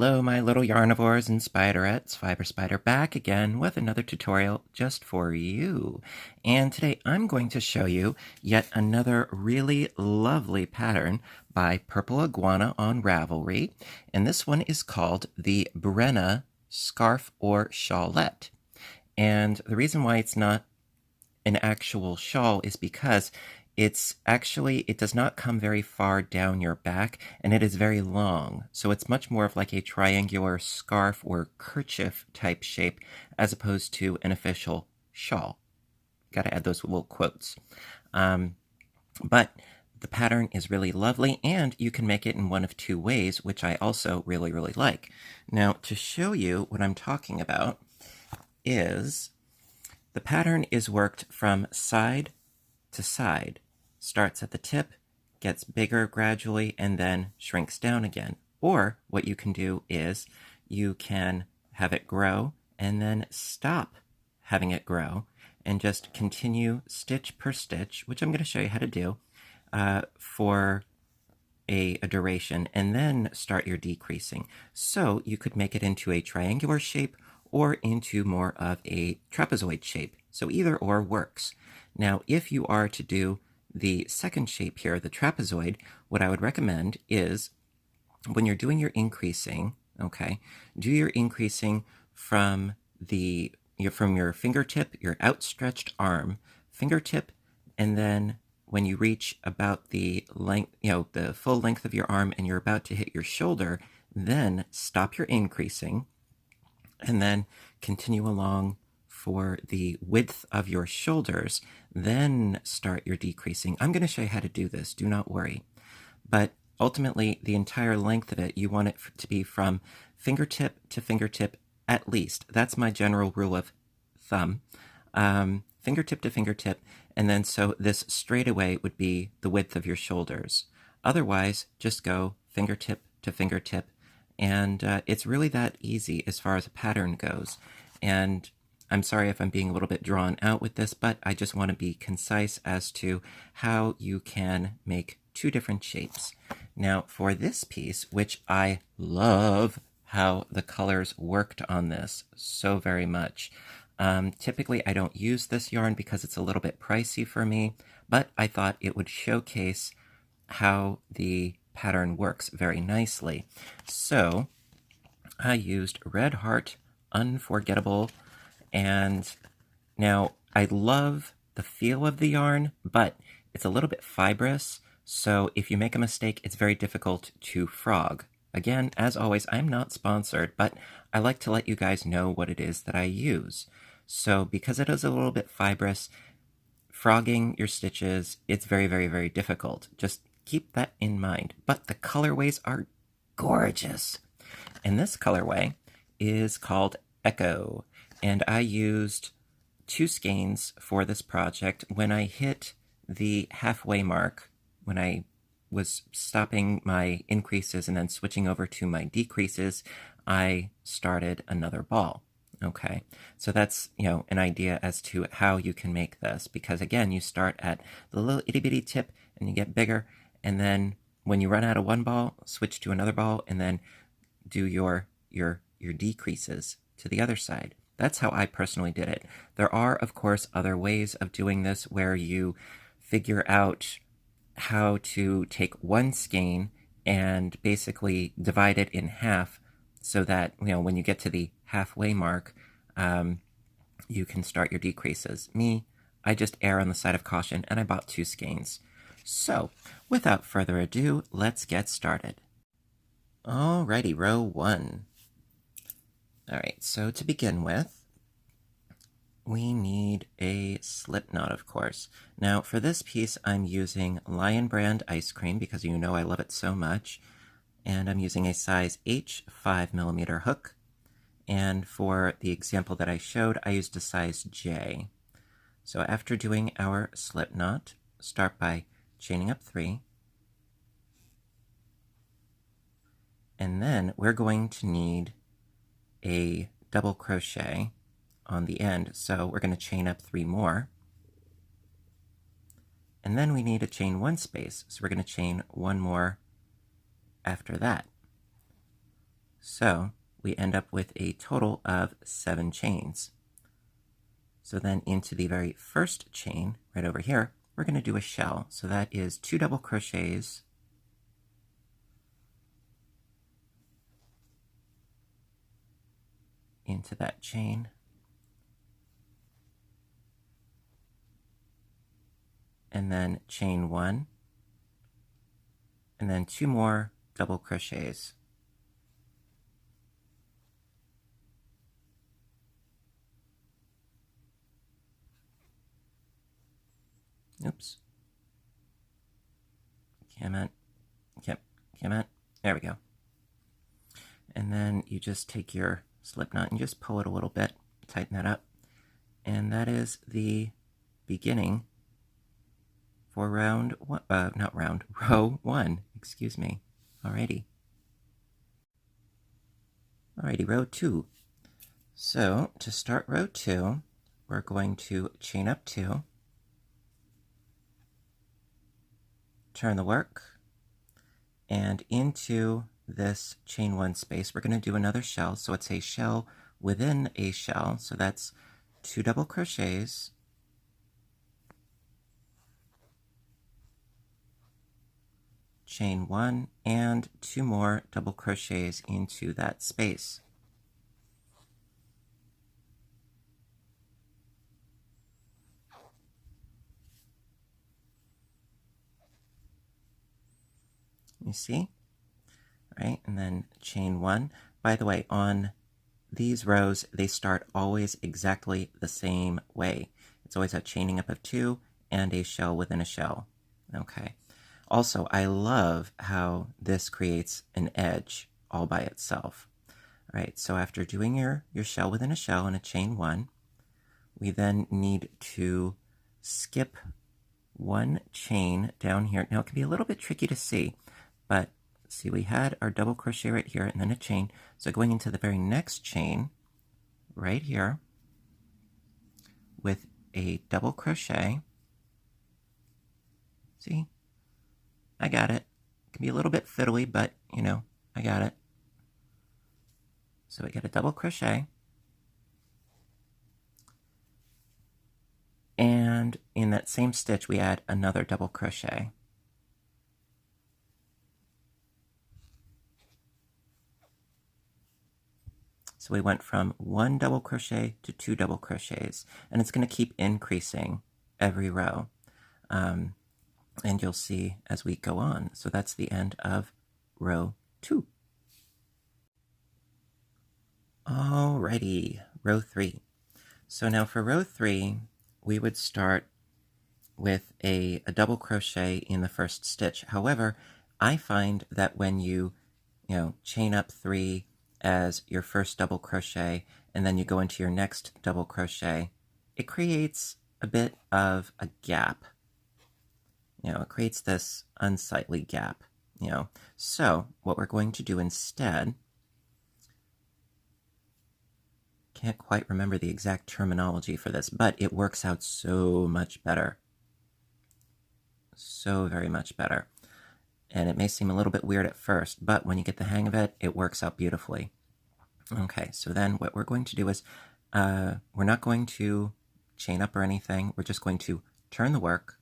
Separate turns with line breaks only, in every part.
Hello, my little yarnivores and spiderettes. Fiber Spider back again with another tutorial just for you. And today I'm going to show you yet another really lovely pattern by Purple Iguana on Ravelry. And this one is called the Brenna Scarf or Shawlette. And the reason why it's not an actual shawl is because it does not come very far down your back, and it is very long. So it's much more of like a triangular scarf or kerchief type shape as opposed to an official shawl. Got to add those little quotes. But the pattern is really lovely, and you can make it in one of two ways, which I also really, really like. Now, to show you what I'm talking about is the pattern is worked from side to side. Starts at the tip, gets bigger gradually, and then shrinks down again. Or what you can do is you can have it grow and then stop having it grow and just continue stitch per stitch, which I'm going to show you how to do for a duration, and then start your decreasing. So you could make it into a triangular shape or into more of a trapezoid shape. So either or works. Now, if you are to do the second shape here, the trapezoid, what I would recommend is when you're doing your increasing, okay, do your increasing from your fingertip, your outstretched arm, fingertip, and then when you reach about the length, the full length of your arm and you're about to hit your shoulder, then stop your increasing and then continue along for the width of your shoulders, then start your decreasing. I'm going to show you how to do this, do not worry. But ultimately, the entire length of it, you want it to be from fingertip to fingertip at least. That's my general rule of thumb. Fingertip to fingertip, and then so this straightaway would be the width of your shoulders. Otherwise, just go fingertip to fingertip, and it's really that easy as far as a pattern goes. And I'm sorry if I'm being a little bit drawn out with this, but I just want to be concise as to how you can make two different shapes. Now, for this piece, which I love how the colors worked on this so very much. Typically, I don't use this yarn because it's a little bit pricey for me, but I thought it would showcase how the pattern works very nicely. So I used Red Heart Unforgettable. And now I love the feel of the yarn, but it's a little bit fibrous. So if you make a mistake, it's very difficult to frog. Again, as always, I'm not sponsored, but I like to let you guys know what it is that I use. So because it is a little bit fibrous, frogging your stitches, it's very, very, very difficult. Just keep that in mind. But the colorways are gorgeous. And this colorway is called Echo. And I used 2 skeins for this project. When I hit the halfway mark, when I was stopping my increases and then switching over to my decreases, I started another ball. Okay, so that's, an idea as to how you can make this, because again, you start at the little itty bitty tip and you get bigger, and then when you run out of one ball, switch to another ball and then do your decreases to the other side. That's how I personally did it. There are, of course, other ways of doing this where you figure out how to take one skein and basically divide it in half so that, when you get to the halfway mark, you can start your decreases. Me, I just err on the side of caution, and I bought 2 skeins. So, without further ado, let's get started. Alrighty, row 1. Alright, so to begin with, we need a slip knot, of course. Now, for this piece, I'm using Lion Brand ice cream because I love it so much. And I'm using a size H 5mm hook. And for the example that I showed, I used a size J. So after doing our slip knot, start by chaining up 3. And then we're going to need a double crochet on the end, so we're going to chain up 3 more, and then we need to chain 1 space, so we're going to chain 1 more after that. So we end up with a total of 7 chains. So then into the very first chain, right over here, we're going to do a shell. So that is 2 double crochets into that chain. And then chain 1, and then 2 more double crochets. Oops. Come on. Come on. There we go. And then you just take your slip knot and just pull it a little bit, tighten that up. And that is the beginning for row 1, excuse me. Alrighty, row 2. So to start row 2, we're going to chain up 2, turn the work, and into this chain 1 space, we're going to do another shell. So it's a shell within a shell. So that's 2 double crochets, chain 1, and 2 more double crochets into that space. You see? All right, and then chain 1. By the way, on these rows, they start always exactly the same way. It's always a chaining up of 2 and a shell within a shell. Okay. Also, I love how this creates an edge all by itself. All right, so after doing your shell within a shell and a chain 1, we then need to skip 1 chain down here. Now, it can be a little bit tricky to see, but see, we had our double crochet right here and then a chain. So going into the very next chain right here with a double crochet. See? I got it. It can be a little bit fiddly, but you know, I got it. So we get a double crochet. And in that same stitch, we add another double crochet. So we went from 1 double crochet to 2 double crochets, and it's going to keep increasing every row. And you'll see as we go on. So that's the end of row 2. Alrighty, row 3. So now for row 3, we would start with a double crochet in the first stitch. However, I find that when you chain up 3 as your first double crochet, and then you go into your next double crochet, it creates a bit of a gap. It creates this unsightly gap, So what we're going to do instead, can't quite remember the exact terminology for this, but it works out so much better. So very much better. And it may seem a little bit weird at first, but when you get the hang of it, it works out beautifully. Okay, so then what we're going to do is, we're not going to chain up or anything. We're just going to turn the work,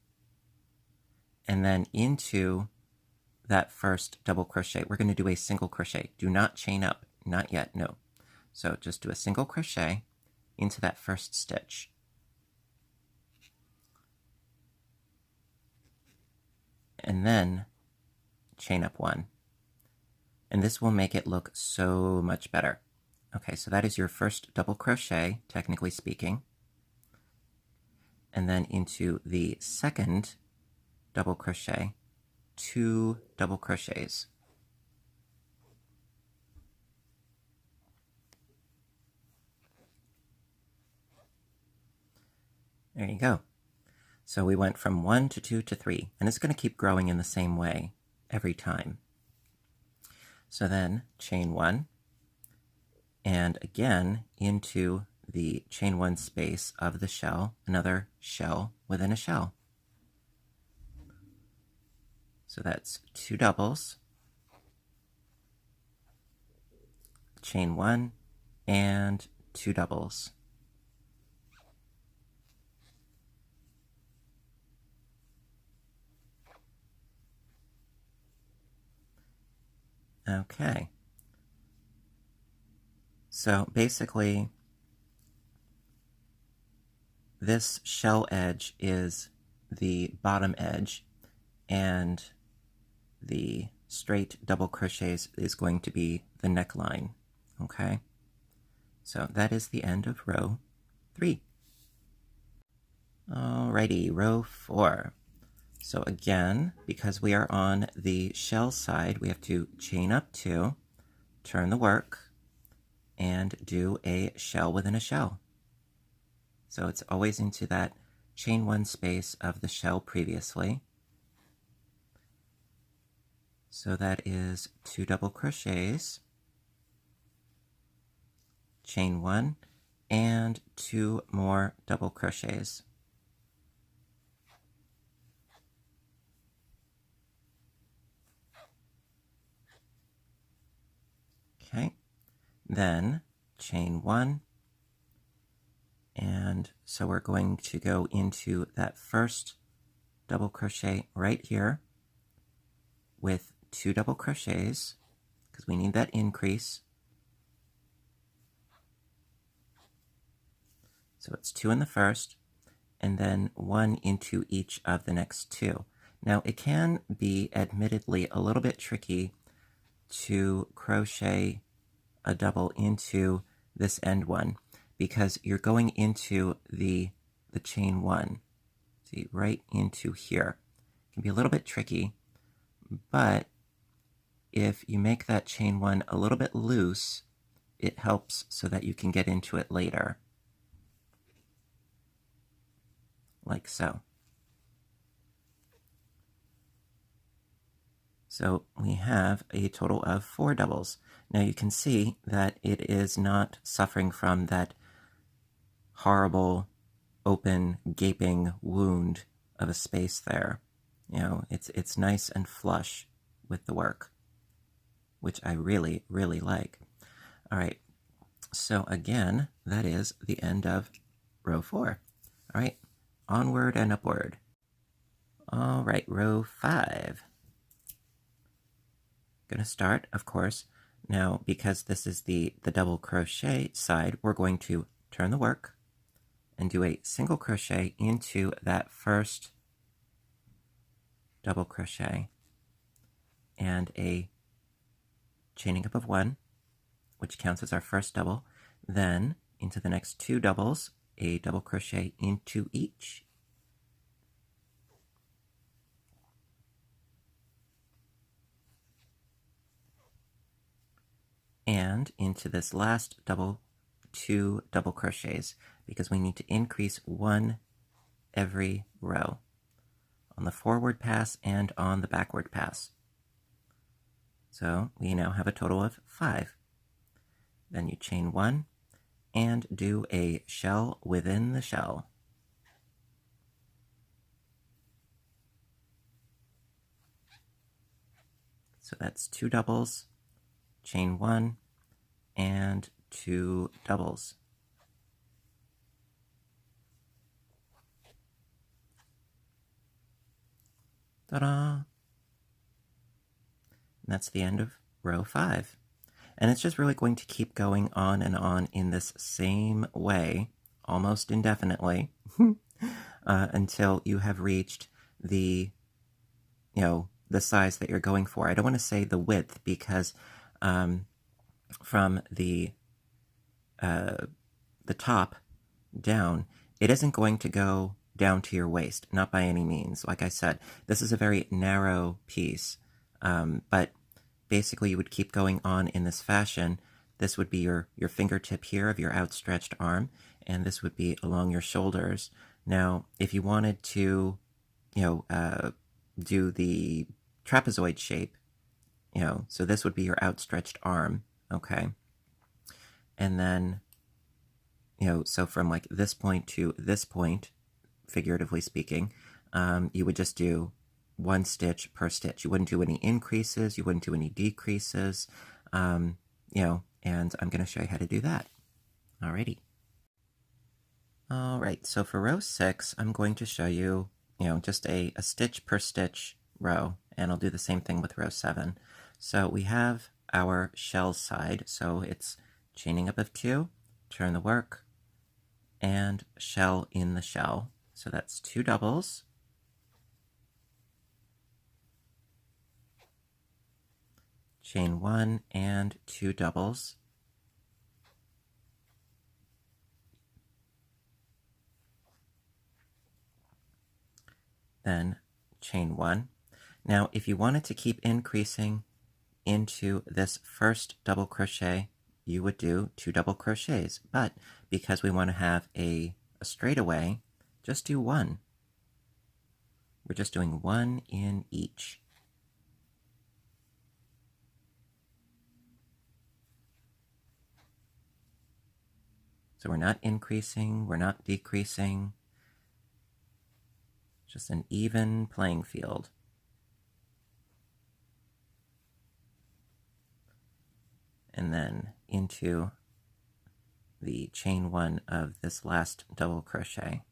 and then into that first double crochet, we're going to do a single crochet. Do not chain up, not yet, no. So just do a single crochet into that first stitch. And then chain up 1. And this will make it look so much better. Okay, so that is your first double crochet, technically speaking. And then into the second double crochet, 2 double crochets. There you go. So we went from 1 to 2 to 3, and it's going to keep growing in the same way every time. So then chain 1, and again into the chain 1 space of the shell, another shell within a shell. So that's 2 doubles, chain 1, and 2 doubles. Okay. So basically, this shell edge is the bottom edge, and the straight double crochets is going to be the neckline. Okay? So that is the end of row 3. Alrighty, row 4. So again, because we are on the shell side, we have to chain up 2, turn the work, and do a shell within a shell. So it's always into that chain 1 space of the shell previously. So that is 2 double crochets, chain 1, and 2 more double crochets. Okay, then chain 1, and so we're going to go into that first double crochet right here with 2 double crochets because we need that increase. So it's 2 in the first, and then 1 into each of the next 2. Now it can be admittedly a little bit tricky to crochet a double into this end one because you're going into the chain 1. See, right into here. It can be a little bit tricky, but if you make that chain 1 a little bit loose, it helps so that you can get into it later. Like so. So we have a total of 4 doubles. Now you can see that it is not suffering from that horrible, open, gaping wound of a space there. You know, it's nice and flush with the work, which I really, really like. All right, so again, that is the end of row 4. All right, onward and upward. All right, row 5. Going to start, of course. Now, because this is the double crochet side, we're going to turn the work and do a single crochet into that first double crochet and a chaining up of 1, which counts as our first double. Then into the next 2 doubles, a double crochet into each. And into this last double, 2 double crochets, because we need to increase 1 every row on the forward pass and on the backward pass. So we now have a total of 5. Then you chain 1 and do a shell within the shell. So that's 2 doubles, chain 1, and 2 doubles. Ta-da! And that's the end of row 5. And it's just really going to keep going on and on in this same way, almost indefinitely, until you have reached the, the size that you're going for. I don't want to say the width because from the top down, it isn't going to go down to your waist, not by any means. Like I said, this is a very narrow piece, but basically you would keep going on in this fashion. This would be your fingertip here of your outstretched arm, and this would be along your shoulders. Now, if you wanted to, do the trapezoid shape, so this would be your outstretched arm, okay? And then, so from like this point to this point, figuratively speaking, you would just do 1 stitch per stitch. You wouldn't do any increases, you wouldn't do any decreases, and I'm going to show you how to do that. Alrighty. Alright, so for row 6, I'm going to show you, just a stitch per stitch row, and I'll do the same thing with row 7. So we have our shell side, so it's chaining up of 2, turn the work, and shell in the shell. So that's 2 doubles, chain 1 and 2 doubles, then chain 1. Now if you wanted to keep increasing into this first double crochet, you would do 2 double crochets, but because we want to have a straightaway, just do 1. We're just doing 1 in each. So we're not increasing, we're not decreasing, just an even playing field. And then into the chain 1 of this last double crochet.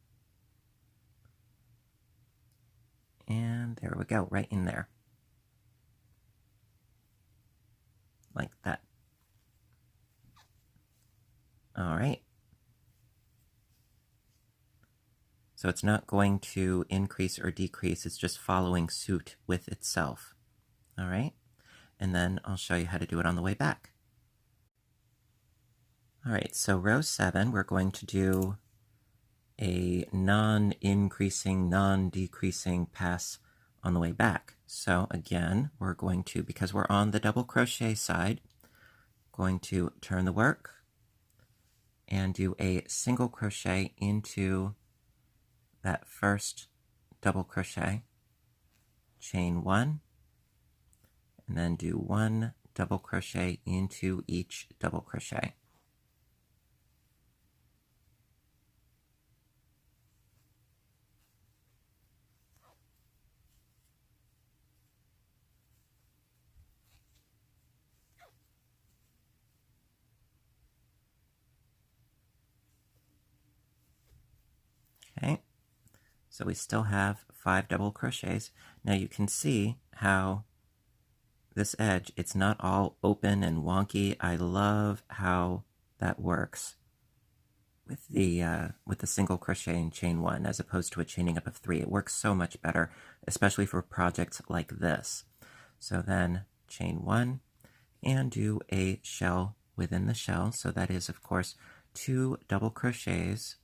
And there we go, right in there. Like that. All right. So it's not going to increase or decrease, it's just following suit with itself. All right. And then I'll show you how to do it on the way back. All right, so row 7, we're going to do a non-increasing, non-decreasing pass on the way back. So again, we're going to, because we're on the double crochet side, going to turn the work and do a single crochet into that first double crochet, chain 1, and then do 1 double crochet into each double crochet. Okay, so we still have 5 double crochets. Now you can see how this edge, it's not all open and wonky. I love how that works with the single crochet in chain 1 as opposed to a chaining up of 3. It works so much better, especially for projects like this. So then chain 1 and do a shell within the shell. So that is, of course, 2 double crochets,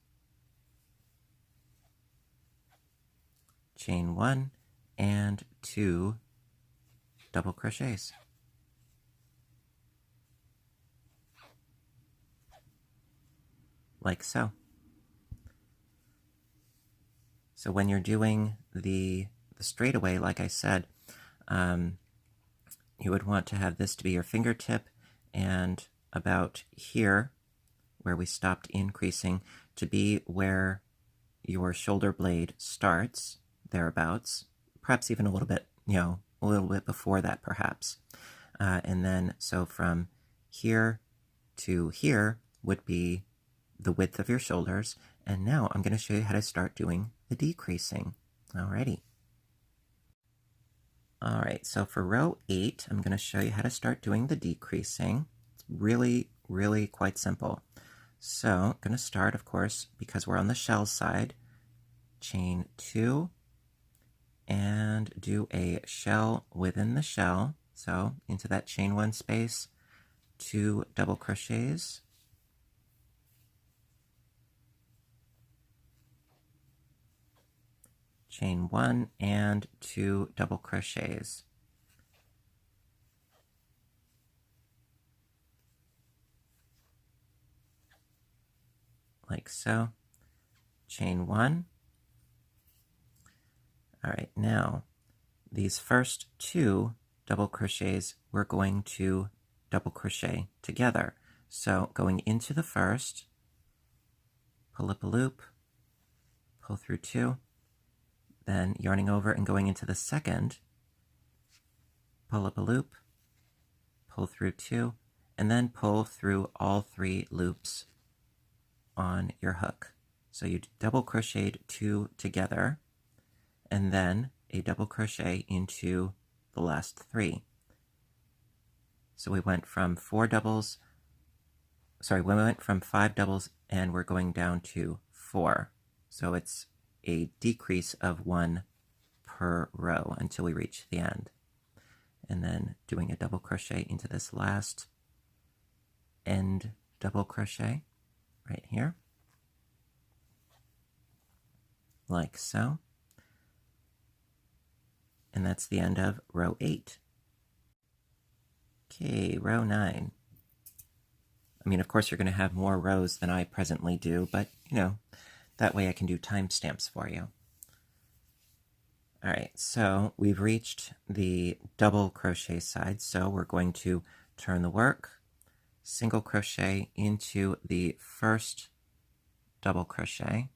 chain 1 and 2 double crochets. Like so. So when you're doing the straightaway, like I said, you would want to have this to be your fingertip, and about here, where we stopped increasing, to be where your shoulder blade starts, thereabouts, perhaps even a little bit, a little bit before that, perhaps. And then, so from here to here would be the width of your shoulders. And now I'm going to show you how to start doing the decreasing. Alrighty. Alright, so for row 8, I'm going to show you how to start doing the decreasing. It's really, really quite simple. So I'm going to start, of course, because we're on the shell side, chain 2, and do a shell within the shell. So into that chain 1 space, 2 double crochets, chain 1 and 2 double crochets. Like so. Chain 1. All right, now these first 2 double crochets we're going to double crochet together. So going into the first, pull up a loop, pull through 2, then yarning over and going into the second, pull up a loop, pull through 2, and then pull through all 3 loops on your hook. So you double crocheted 2 together, and then a double crochet into the last 3. So we went from 5 doubles, and we're going down to 4. So it's a decrease of 1 per row until we reach the end. And then doing a double crochet into this last end double crochet right here, like so. And that's the end of row 8. Okay, row 9. I mean, of course, you're going to have more rows than I presently do, but, you know, that way I can do timestamps for you. All right, so we've reached the double crochet side, so we're going to turn the work, single crochet into the first double crochet,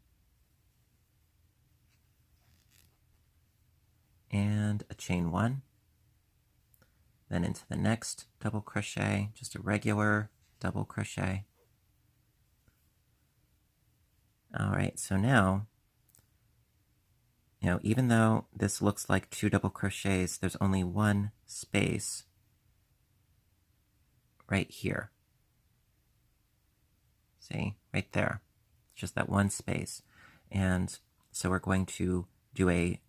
and a chain 1, then into the next double crochet, just a regular double crochet. All right, so now, you know, even though this looks like 2 double crochets, there's only 1 space right here. See, right there, just that 1 space. And so we're going to do a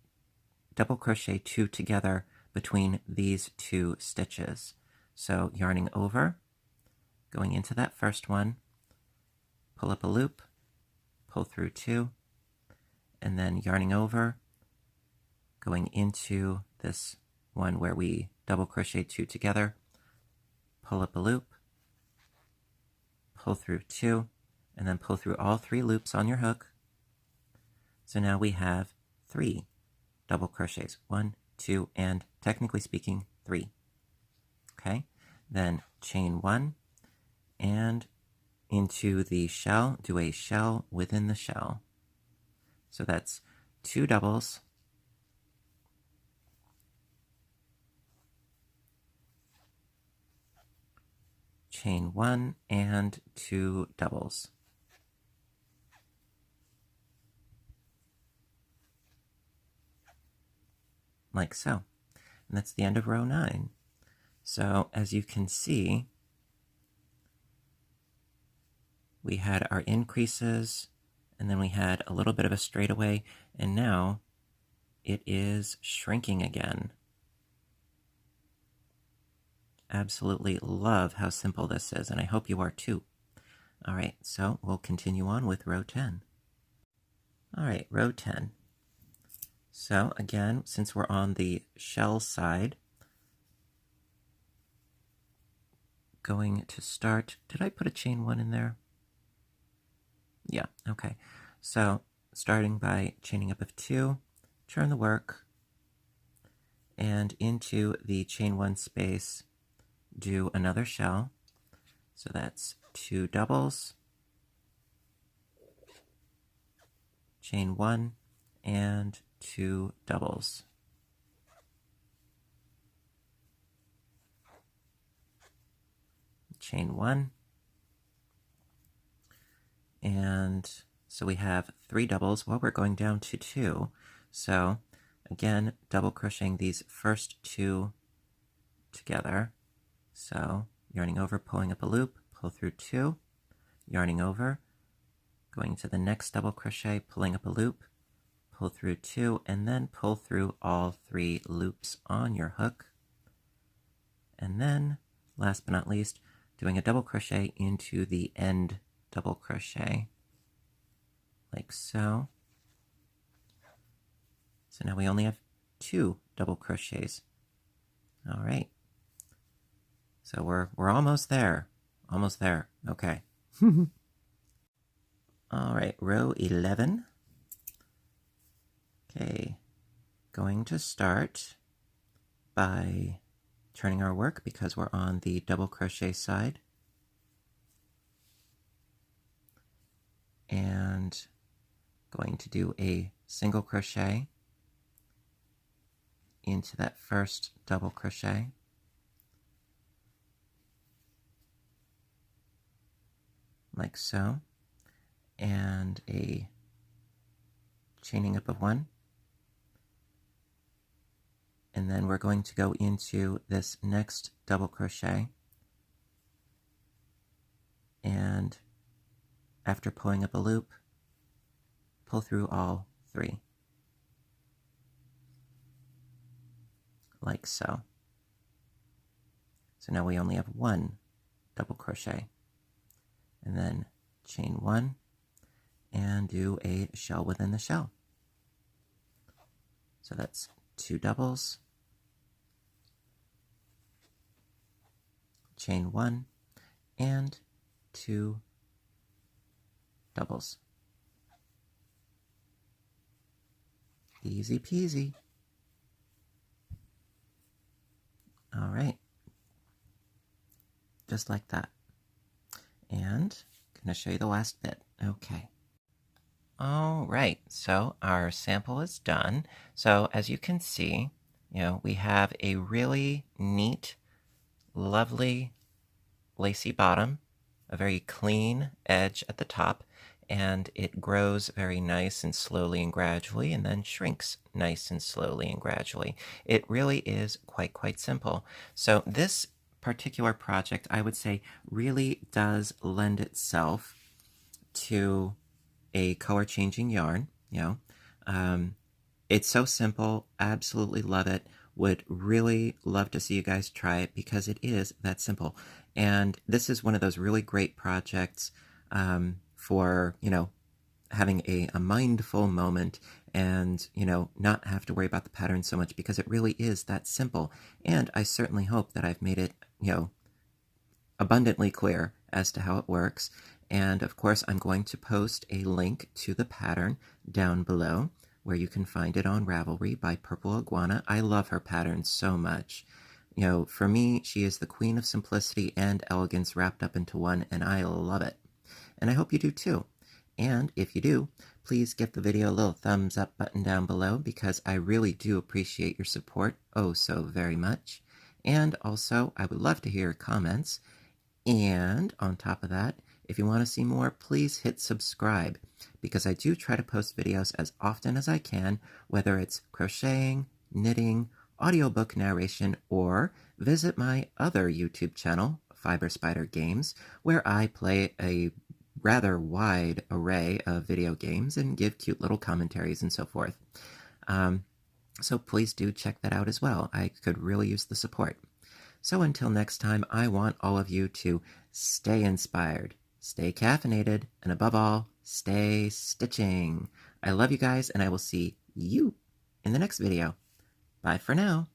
double crochet 2 together between these 2 stitches. So yarning over, going into that first one, pull up a loop, pull through 2, and then yarning over, going into this one where we double crochet 2 together, pull up a loop, pull through 2, and then pull through all 3 loops on your hook. So now we have 3 double crochets, 1, 2, and technically speaking 3. Okay, then chain 1 and into the shell, do a shell within the shell. So that's 2 doubles, chain 1 and 2 doubles. Like so. And that's the end of row 9. So as you can see, we had our increases, and then we had a little bit of a straightaway, and now it is shrinking again. Absolutely love how simple this is, and I hope you are too. All right, so we'll continue on with row 10. All right, row 10. So again, since we're on the shell side, going to start, did I put a chain 1 in there? Yeah, okay. So starting by chaining up of 2, turn the work, and into the chain 1 space, do another shell. So that's 2 doubles, chain 1, and 2 doubles. Chain 1, and so we have 3 doubles. Well, we're going down to 2. So again, double crocheting these first 2 together. So yarning over, pulling up a loop, pull through 2, yarning over, going to the next double crochet, pulling up a loop, pull through 2, and then pull through all 3 loops on your hook. And then, last but not least, doing a double crochet into the end double crochet, like so. So now we only have 2 double crochets. All right. So we're almost there. Almost there. Okay. All right, row 11. Okay, going to start by turning our work because we're on the double crochet side. And going to do a single crochet into that first double crochet. like so, and a chaining up of 1. And then we're going to go into this next double crochet, and after pulling up a loop, pull through all 3, like so. So now we only have 1 double crochet, and then chain 1 and do a shell within the shell. So that's 2 doubles, chain 1, and 2 doubles. Easy peasy. All right. Just like that. And I'm going to show you the last bit. Okay. All right, so our sample is done. So as you can see, we have a really neat, lovely, lacy bottom, a very clean edge at the top, and it grows very nice and slowly and gradually, and then shrinks nice and slowly and gradually. It really is quite simple. So this particular project, I would say, really does lend itself to a color changing yarn. It's so simple. Absolutely love it. Would really love to see you guys try it because it is that simple. And this is one of those really great projects for, having a mindful moment and, not have to worry about the pattern so much because it really is that simple. And I certainly hope that I've made it, abundantly clear as to how it works. And of course, I'm going to post a link to the pattern down below where you can find it on Ravelry by Purple Iguana. I love her pattern so much. For me, she is the queen of simplicity and elegance wrapped up into one, and I love it. And I hope you do too. And if you do, please give the video a little thumbs up button down below because I really do appreciate your support oh so very much. And also, I would love to hear your comments. And on top of that, if you want to see more, please hit subscribe because I do try to post videos as often as I can, whether it's crocheting, knitting, audiobook narration, or visit my other YouTube channel, Fiber Spider Games, where I play a rather wide array of video games and give cute little commentaries and so forth. So please do check that out as well. I could really use the support. So until next time, I want all of you to stay inspired, stay caffeinated, and above all, stay stitching. I love you guys, and I will see you in the next video. Bye for now.